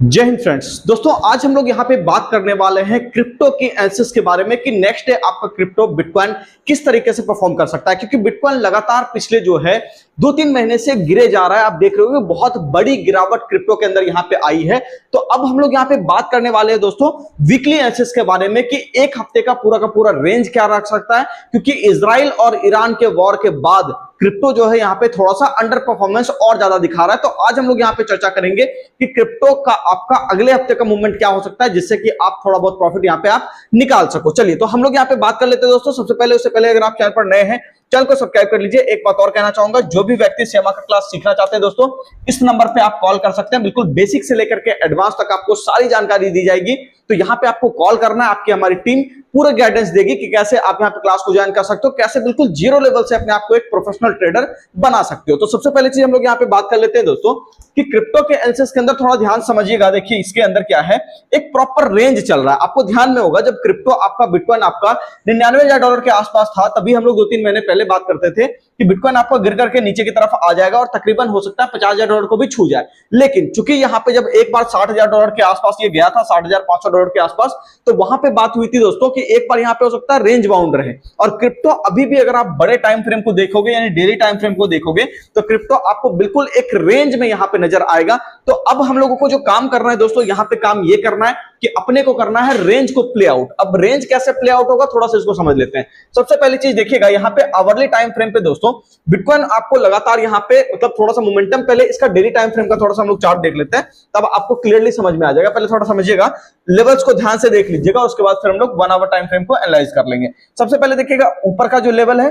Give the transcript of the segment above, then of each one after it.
जय हिंद फ्रेंड्स। दोस्तों आज हम लोग यहाँ पे बात करने वाले हैं क्रिप्टो की एनालिसिस के बारे में कि नेक्स्ट डे आपका क्रिप्टो बिटकॉइन किस तरीके से परफॉर्म कर सकता है, क्योंकि बिटकॉइन लगातार पिछले जो है 2-3 महीने से गिरे जा रहा है। आप देख रहे हो कि बहुत बड़ी गिरावट क्रिप्टो के अंदर यहाँ पे आई है। तो अब हम लोग यहाँ पे बात करने वाले हैं दोस्तों वीकली एनालिसिस के बारे में कि एक हफ्ते का पूरा रेंज क्या रख सकता है, क्योंकि इजराइल और ईरान के वॉर के बाद क्रिप्टो जो है यहाँ पे थोड़ा सा अंडर परफॉर्मेंस और ज्यादा दिखा रहा है। तो आज हम लोग यहाँ पे चर्चा करेंगे कि क्रिप्टो का आपका अगले हफ्ते का मूवमेंट क्या हो सकता है, जिससे कि आप थोड़ा बहुत प्रॉफिट यहाँ पे आप निकाल सको। चलिए तो हम लोग यहाँ पे बात कर लेते हैं दोस्तों। सबसे पहले उससे पहले अगर आप चैनल पर नए हैं चैनल को सब्सक्राइब कर लीजिए। एक बात और कहना चाहूंगा, जो भी व्यक्ति सेमा का क्लास सीखना चाहते हैं दोस्तों, इस नंबर पे आप कॉल कर सकते हैं। बिल्कुल बेसिक से लेकर के एडवांस तक आपको सारी जानकारी दी जाएगी। तो यहाँ पे आपको कॉल करना है, आपकी हमारी टीम पूरा गाइडेंस देगी कि कैसे आप यहाँ पे क्लास को ज्वाइन कर सकते हो, कैसे बिल्कुल जीरो लेवल से अपने आप को एक प्रोफेशनल ट्रेडर बना सकते हो। तो सबसे पहले चीज हम लोग यहाँ पे बात कर लेते हैं दोस्तों कि क्रिप्टो के एनालिसिस के अंदर थोड़ा ध्यान समझिएगा। देखिए इसके अंदर क्या है, एक प्रॉपर रेंज चल रहा है। आपको ध्यान में होगा जब क्रिप्टो आपका बिटकॉइन आपका $99,000 के आसपास था, तभी हम लोग 2-3 महीने पहले बात करते थे कि बिटकॉइन आपका गिर करके नीचे की तरफ आ जाएगा और तकरीबन हो सकता है $50,000 को भी छू जाए। लेकिन चूंकि यहाँ पे जब एक बार $60,000 के आसपास ये गया था, $60,500 के आसपास, तो वहां पे बात हुई थी दोस्तों कि एक बार यहाँ पे हो सकता है रेंज बाउंड रहे। और क्रिप्टो अभी भी अगर आप बड़े टाइम फ्रेम को देखोगे, यानी डेली टाइम फ्रेम को देखोगे, तो क्रिप्टो आपको बिल्कुल एक रेंज में यहाँ पे नजर आएगा। तो अब हम लोगों को जो काम करना है दोस्तों, यहाँ पे काम ये करना है कि अपने को करना है रेंज को प्ले आउट। अब रेंज कैसे प्ले आउट होगा, थोड़ा सा इसको समझ लेते हैं। सबसे पहली चीज देखिएगा, यहाँ पे आवरली टाइम फ्रेम पे दोस्तों बिटकॉइन आपको लगातार यहाँ पे मतलब थोड़ा सा मोमेंटम, पहले इसका डेली टाइम फ्रेम का थोड़ा सा हम लोग चार्ट देख लेते हैं, तब आपको क्लियरली समझ में आ जाएगा। पहले थोड़ा समझिएगा, लेवल्स को ध्यान से देख लीजिएगा, उसके बाद फिर हम लोग 1 आवर टाइम फ्रेम को एनालाइज कर लेंगे। सबसे पहले देखिएगा ऊपर का जो लेवल है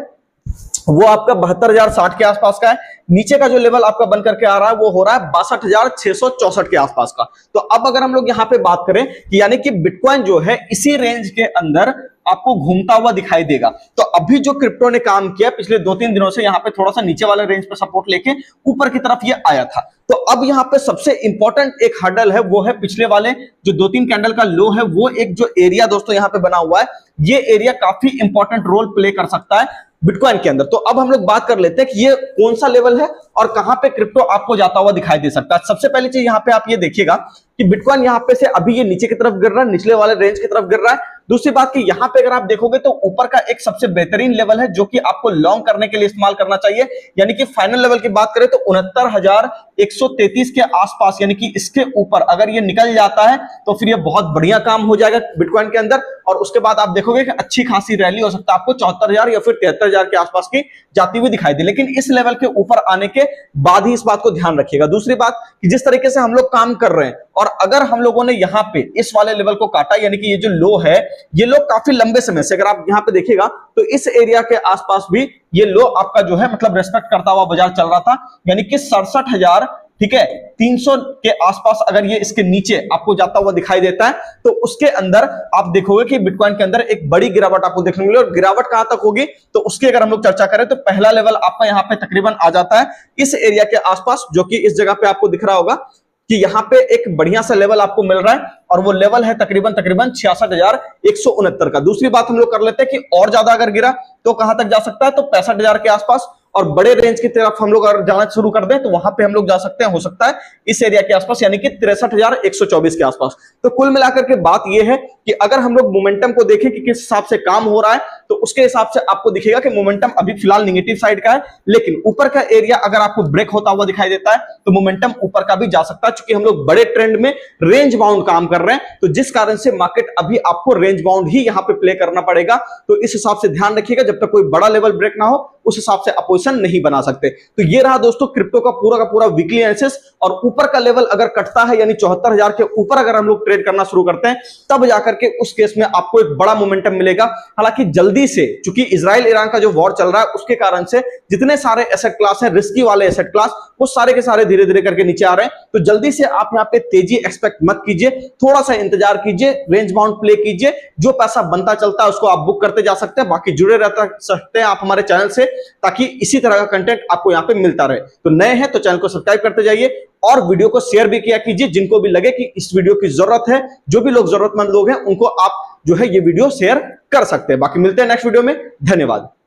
वो आपका 72,060 के आसपास का है। नीचे का जो लेवल आपका बन करके आ रहा है वो हो रहा है 62,664 के आसपास का। तो अब अगर हम लोग यहाँ पे बात करें कि यानी कि बिटकॉइन जो है इसी रेंज के अंदर आपको घूमता हुआ दिखाई देगा। तो अभी जो क्रिप्टो ने काम किया पिछले 2-3 दिनों से, यहाँ पे थोड़ा सा नीचे वाले रेंज पे सपोर्ट लेके ऊपर की तरफ ये आया था। तो अब यहाँ पे सबसे इंपॉर्टेंट एक हर्डल है, वो है पिछले वाले जो 2-3 कैंडल का लो है, वो एक जो एरिया दोस्तों यहाँ पे बना हुआ है, ये एरिया काफी इंपॉर्टेंट रोल प्ले कर सकता है बिटकॉइन के अंदर। तो अब हम लोग बात कर लेते हैं कि ये कौन सा लेवल है और कहां पे क्रिप्टो आपको जाता हुआ दिखाई दे सकता है। सबसे पहली चीज यहाँ पे आप ये देखिएगा कि बिटकॉइन यहाँ पे से अभी ये नीचे की तरफ गिर रहा है, निचले वाले रेंज की तरफ गिर रहा है। दूसरी बात कि यहाँ पे अगर आप देखोगे तो ऊपर का एक सबसे बेहतरीन लेवल है जो कि आपको लॉन्ग करने के लिए इस्तेमाल करना चाहिए, यानी कि फाइनल लेवल की बात करें तो 69,133 के आसपास, यानी कि इसके ऊपर अगर ये निकल जाता है तो फिर ये बहुत बढ़िया काम हो जाएगा बिटकॉइन के अंदर। और उसके बाद आप देखोगे कि अच्छी खासी रैली हो सकता है, आपको 74,000 या फिर 73,000 के आसपास की जाती हुई दिखाई दे। लेकिन इस लेवल के ऊपर आने के बाद ही इस बात को ध्यान रखिएगा। दूसरी बात कि जिस तरीके से हम लोग काम कर रहे हैं और अगर हम लोगों ने यहाँ पे इस वाले लेवल को काटा, यानी कि ये जो लो है, ये लो काफी लंबे समय से अगर आप यहाँ पे देखिएगा तो इस एरिया के आसपास भी ये लो आपका जो है मतलब रेस्पेक्ट करता हुआ बाजार चल रहा था, यानी कि 67,000 ठीक है 300 के आसपास अगर ये इसके नीचे आपको जाता हुआ दिखाई देता है तो उसके अंदर आप देखोगे कि बिटकॉइन के अंदर एक बड़ी गिरावट आपको देखने मिलेगी। और गिरावट कहां तक होगी तो उसकी अगर हम लोग चर्चा करें तो पहला लेवल आपका यहाँ पे तकरीबन आ जाता है इस एरिया के आसपास, जो कि इस जगह पे आपको दिख रहा होगा कि यहाँ पे एक बढ़िया सा लेवल आपको मिल रहा है और वो लेवल है तकरीबन 66,169 का। दूसरी बात हम लोग कर लेते हैं कि और ज्यादा अगर गिरा तो कहां तक जा सकता है, तो 65,000 के आसपास। और बड़े रेंज की तरफ हम लोग अगर जाना शुरू कर दें तो वहां पे हम लोग जा सकते हैं, हो सकता है इस एरिया के आसपास, यानी कि 63,124 के आसपास। तो कुल मिलाकर के बात यह है कि अगर हम लोग मोमेंटम को देखें कि किस हिसाब से काम हो रहा है तो उसके हिसाब से आपको दिखेगा कि मोमेंटम अभी फिलहाल नेगेटिव साइड का है, लेकिन ऊपर का एरिया अगर आपको ब्रेक होता हुआ दिखाई देता है तो मोमेंटम ऊपर का भी जा सकता है। चूंकि हम लोग बड़े ट्रेंड में रेंज बाउंड काम कर रहे हैं, तो जिस कारण से मार्केट अभी आपको रेंज बाउंड ही यहां पे प्ले करना पड़ेगा। तो इस हिसाब से ध्यान रखिएगा, जब तक कोई बड़ा लेवल ब्रेक ना हो उस हिसाब से आप पोजीशन नहीं बना सकते। तो ये रहा दोस्तों क्रिप्टो का पूरा वीकली एनालिसिस। और ऊपर का लेवल अगर कटता है, यानी 74,000 के ऊपर अगर हम लोग ट्रेड करना शुरू करते हैं, तब जाकर के उस केस में आपको एक बड़ा मोमेंटम मिलेगा। हालांकि जल्दी से, चूंकि इजराइल ईरान का जो वॉर चल रहा है उसके कारण से जितने सारे एसेट क्लास हैं, रिस्की वाले एसेट क्लास, वो सारे के सारे धीरे धीरे करके नीचे आ रहे हैं। तो जल्दी से आप यहाँ पे तेजी एक्सपेक्ट मत कीजिए, थोड़ा सा इंतजार कीजिए, रेंज बाउंड प्ले कीजिए, जो पैसा बनता चलता है उसको आप बुक करते जा सकते हैं। बाकी जुड़े रहता सकते हैं आप हमारे चैनल से, ताकि इसी तरह का कंटेंट आपको यहाँ पे मिलता रहे। तो नए हैं तो चैनल को सब्सक्राइब करते जाइए और वीडियो को शेयर भी किया कीजिए, जिनको भी लगे कि इस वीडियो की जरूरत है। जो भी लोग जरूरतमंद लोग हैं उनको आप जो है ये वीडियो शेयर कर सकते हैं। बाकी मिलते हैं नेक्स्ट वीडियो में। धन्यवाद।